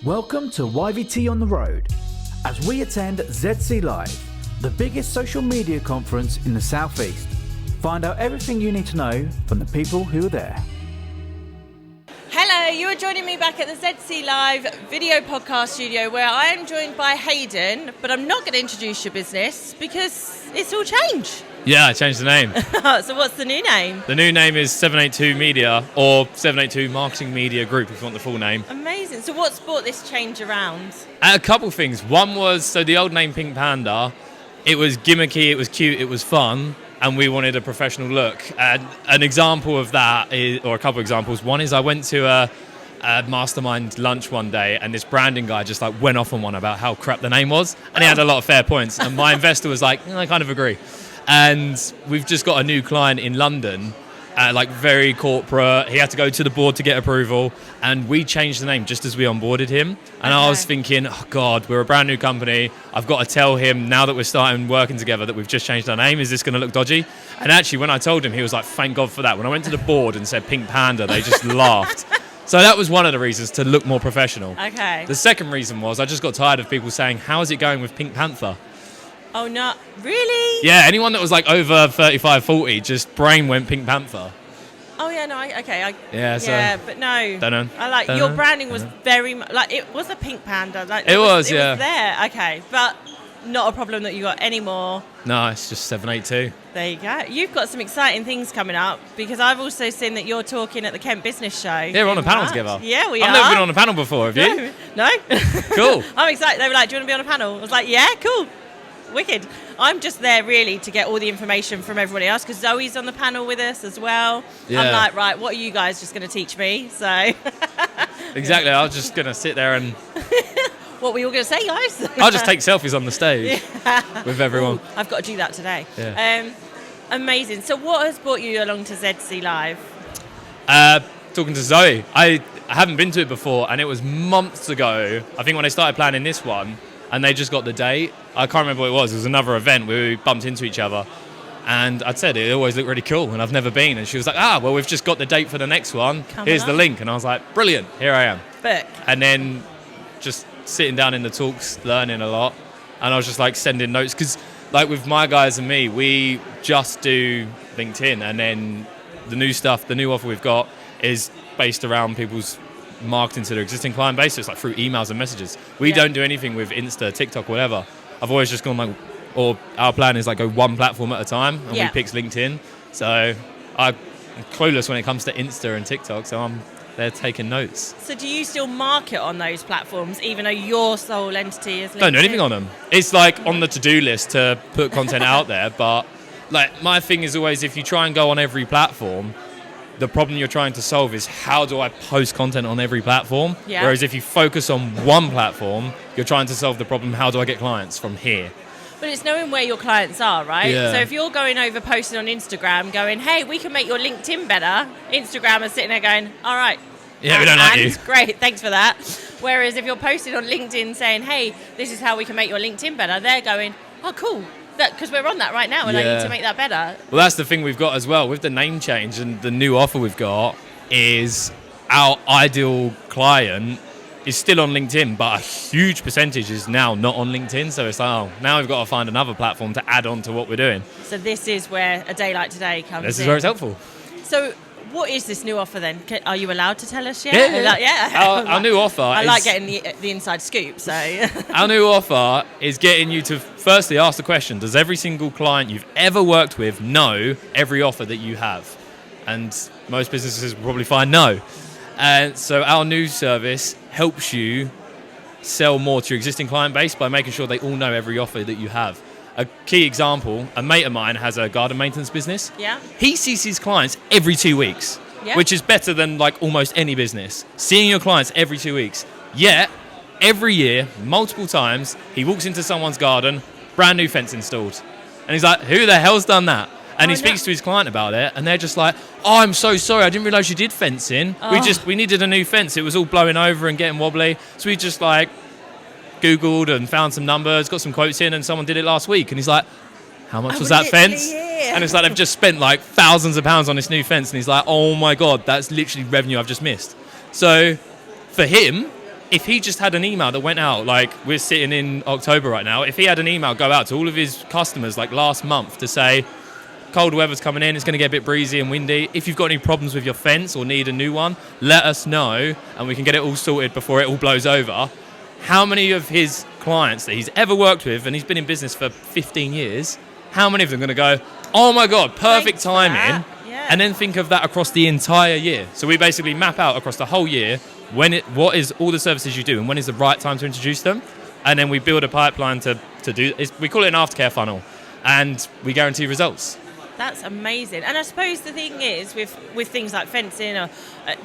Welcome to YVT on the Road, as we attend ZC Live, the biggest social media conference in the Southeast. Find out everything you need to know from the people who are there. Hello, you are joining me back at the ZC Live video podcast studio where I am joined by Hayden, but I'm not going to introduce your business because it's all changed. Yeah, I changed the name. So what's the new name? The new name is 782 Media, or 782 Marketing Media Group if you want the full name. Amazing. So what's brought this change around? A couple things. One was, so the old name Pink Panda, it was gimmicky, it was cute, it was fun, and we wanted a professional look. And an example of that, is, or a couple examples, one is I went to a mastermind lunch one day and this branding guy just like went off on one about how crap the name was, and he had a lot of fair points, and my investor was like, I kind of agree. And we've just got a new client in London, like very corporate. He had to go to the board to get approval, and we changed the name just as we onboarded him. And I was thinking, oh God, we're a brand new company. I've got to tell him now that we're starting working together that we've just changed our name. Is this going to look dodgy? And actually, when I told him, he was like, thank God for that. When I went to the board and said Pink Panda, they just laughed. So that was one of the reasons, to look more professional. Okay. The second reason was I just got tired of people saying, how is it going with Pink Panther? Oh, no. Really? Yeah, anyone that was like over 35, 40, just brain went Pink Panther. Oh, yeah, no, Yeah, but no. Don't know. I like, your branding was very much, like, it was a Pink Panda. Like, It was there, okay. But not a problem that you got any more. No, it's just 782. There you go. You've got some exciting things coming up, because I've also seen that you're talking at the Kent Business Show. Yeah, we're on a panel together. Yeah, we are. I've never been on a panel before, have you? No. Cool. I'm excited. They were like, do you want to be on a panel? I was like, yeah, cool. Wicked. I'm just there really to get all the information from everybody else, because Zoe's on the panel with us as well. Yeah. I'm like, right, what are you guys just going to teach me? So Exactly. I was just going to sit there and what were you all going to say, guys? I'll just take selfies on the stage with everyone. Ooh, I've got to do that today. Yeah. Amazing. So what has brought you along to ZC Live? Talking to Zoe. I haven't been to it before, and it was months ago, I think, when I started planning this one, and they just got the date. I can't remember what it was. It was another event where we bumped into each other. And I'd said it always looked really cool, and I've never been. And she was like, well, we've just got the date for the next one. Here's the link. And I was like, brilliant, here I am. Book. And then just sitting down in the talks, learning a lot. And I was just like sending notes, because like with my guys and me, we just do LinkedIn. And then the new stuff, the new offer we've got is based around people's marketing to their existing client base. So it's like through emails and messages. We don't do anything with Insta, TikTok, whatever. I've always just gone like, or our plan is like go one platform at a time, and we picked LinkedIn. So I'm clueless when it comes to Insta and TikTok, so I'm there taking notes. So do you still market on those platforms, even though your sole entity is LinkedIn? Don't do anything on them. It's like on the to-do list to put content out there, but like my thing is always, if you try and go on every platform, the problem you're trying to solve is, how do I post content on every platform? Yeah. Whereas if you focus on one platform, you're trying to solve the problem, how do I get clients from here? But it's knowing where your clients are, right? Yeah. So if you're going over posting on Instagram going, hey, we can make your LinkedIn better, Instagram is sitting there going, all right. Yeah, we don't like you. Great, thanks for that. Whereas if you're posting on LinkedIn saying, hey, this is how we can make your LinkedIn better, they're going, oh, cool. Because we're on that right now, and I need to make that better. Well, that's the thing we've got as well. With the name change and the new offer we've got, is our ideal client is still on LinkedIn, but a huge percentage is now not on LinkedIn. So it's like, now we've got to find another platform to add on to what we're doing. So this is where a day like today comes in. This is where it's helpful. So what is this new offer then? Are you allowed to tell us yet? Yeah. Our new offer I like getting the inside scoop, so... Our new offer is getting you to firstly ask the question, does every single client you've ever worked with know every offer that you have? And most businesses will probably find no. And so our new service helps you sell more to your existing client base by making sure they all know every offer that you have. A key example, a mate of mine has a garden maintenance business. Yeah. He sees his clients every 2 weeks, which is better than like almost any business. Seeing your clients every 2 weeks. Yet, every year, multiple times, he walks into someone's garden, brand new fence installed. And he's like, who the hell's done that? And he speaks to his client about it, and they're just like, oh, I'm so sorry, I didn't realise you did fencing. We needed a new fence. It was all blowing over and getting wobbly. So we just like Googled and found some numbers, got some quotes in, and someone did it last week. And he's like, how much was that fence? Yeah. And it's like they've just spent like thousands of pounds on this new fence. And he's like, oh my God, that's literally revenue I've just missed. So for him, if he just had an email that went out, like we're sitting in October right now, if he had an email go out to all of his customers like last month to say, cold weather's coming in, it's going to get a bit breezy and windy. If you've got any problems with your fence or need a new one, let us know and we can get it all sorted before it all blows over. How many of his clients that he's ever worked with, and he's been in business for 15 years, how many of them are going to go, oh my God, perfect timing, and then think of that across the entire year? So we basically map out across the whole year what is all the services you do and when is the right time to introduce them, and then we build a pipeline to do. We call it an aftercare funnel, and we guarantee results. That's amazing. And I suppose the thing is with things like fencing or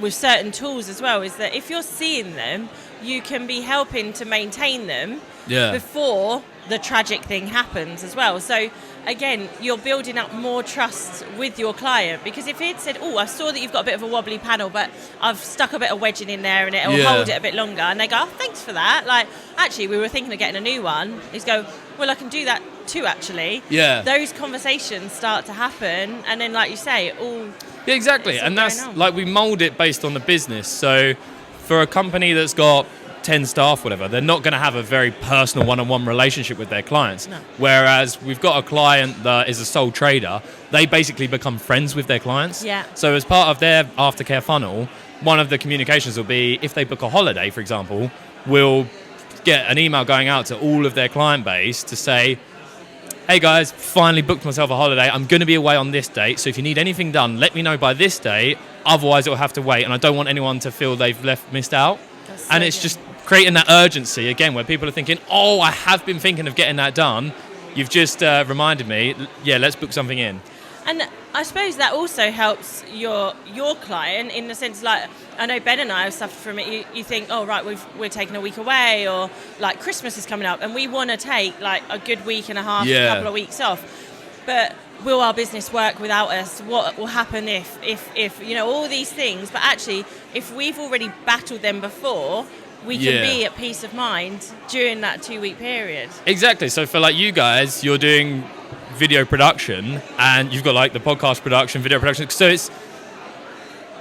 with certain tools as well, is that if you're seeing them, you can be helping to maintain them before the tragic thing happens as well. So again, you're building up more trust with your client, because if he'd said, oh, I saw that you've got a bit of a wobbly panel, but I've stuck a bit of wedging in there and it'll hold it a bit longer, and they go, oh, thanks for that, like, actually we were thinking of getting a new one, he's go, well, I can do that too, actually. Those conversations start to happen, and then like you say, exactly. And that's like, we mold it based on the business. So for a company that's got 10 staff, whatever, they're not going to have a very personal one-on-one relationship with their clients. No. Whereas we've got a client that is a sole trader, they basically become friends with their clients. So as part of their aftercare funnel, one of the communications will be, if they book a holiday, for example, we'll get an email going out to all of their client base to say, hey guys, finally booked myself a holiday. I'm going to be away on this date. So if you need anything done, let me know by this date. Otherwise, it'll have to wait. And I don't want anyone to feel they've missed out. And it's just creating that urgency again, where people are thinking, oh, I have been thinking of getting that done. You've just reminded me. Yeah, let's book something in. And I suppose that also helps your client in the sense, like, I know Ben and I have suffered from it. You think, oh, right, we're taking a week away, or like Christmas is coming up and we want to take like a good week and a half, a couple of weeks off. But will our business work without us? What will happen if you know, all these things? But actually, if we've already battled them before, we can be at peace of mind during that 2-week period. Exactly. So for like you guys, you're doing video production and you've got like the podcast production, video production. So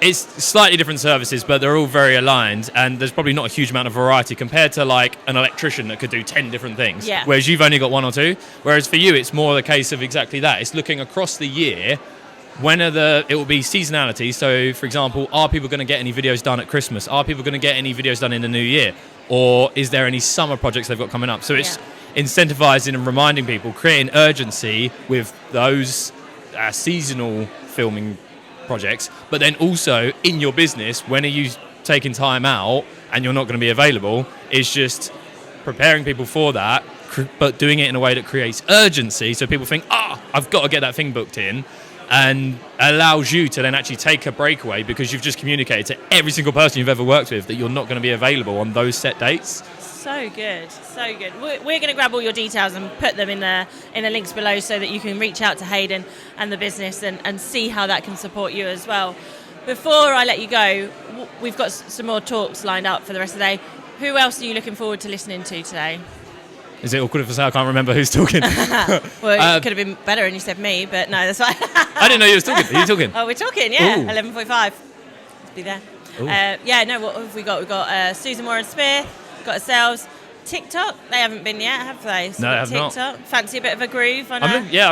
it's slightly different services, but they're all very aligned, and there's probably not a huge amount of variety compared to like an electrician that could do 10 different things. Whereas you've only got 1 or 2. Whereas for you, it's more the case of exactly that. It's looking across the year. It will be seasonality. So, for example, are people going to get any videos done at Christmas? Are people going to get any videos done in the new year? Or is there any summer projects they've got coming up? So it's incentivizing and reminding people, creating urgency with those seasonal filming projects. But then also in your business, when are you taking time out and you're not going to be available? Is just preparing people for that, but doing it in a way that creates urgency. So people think, I've got to get that thing booked in. And allows you to then actually take a breakaway because you've just communicated to every single person you've ever worked with that you're not going to be available on those set dates. So good, so good. We're going to grab all your details and put them in the links below so that you can reach out to Hayden and the business and see how that can support you as well. Before I let you go, we've got some more talks lined up for the rest of the day. Who else are you looking forward to listening to today? Is it awkward if I say I can't remember who's talking? Well, it could have been better and you said me, but no, that's fine. I didn't know you was talking. Are you talking? Oh, we're talking, yeah. 11:45. Let's be there. What have we got? We've got Susan Warren-Smith, got ourselves. TikTok, they haven't been yet, have they? No, they have TikTok. Not. Fancy a bit of a groove? I'm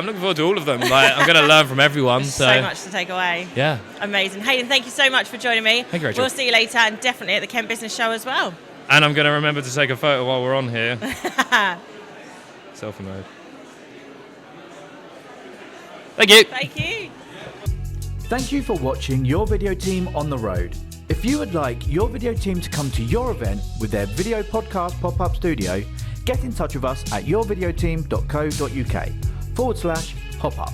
looking forward to all of them. Like, I'm going to learn from everyone. So much to take away. Yeah. Amazing. Hayden, thank you so much for joining me. Thank you, Rachel. We'll see you later, and definitely at the Kent Business Show as well. And I'm going to remember to take a photo while we're on here. Selfie mode. Thank you. Thank you. Thank you for watching Your Video Team on the Road. If you would like your video team to come to your event with their video podcast pop-up studio, get in touch with us at yourvideoteam.co.uk/pop-up.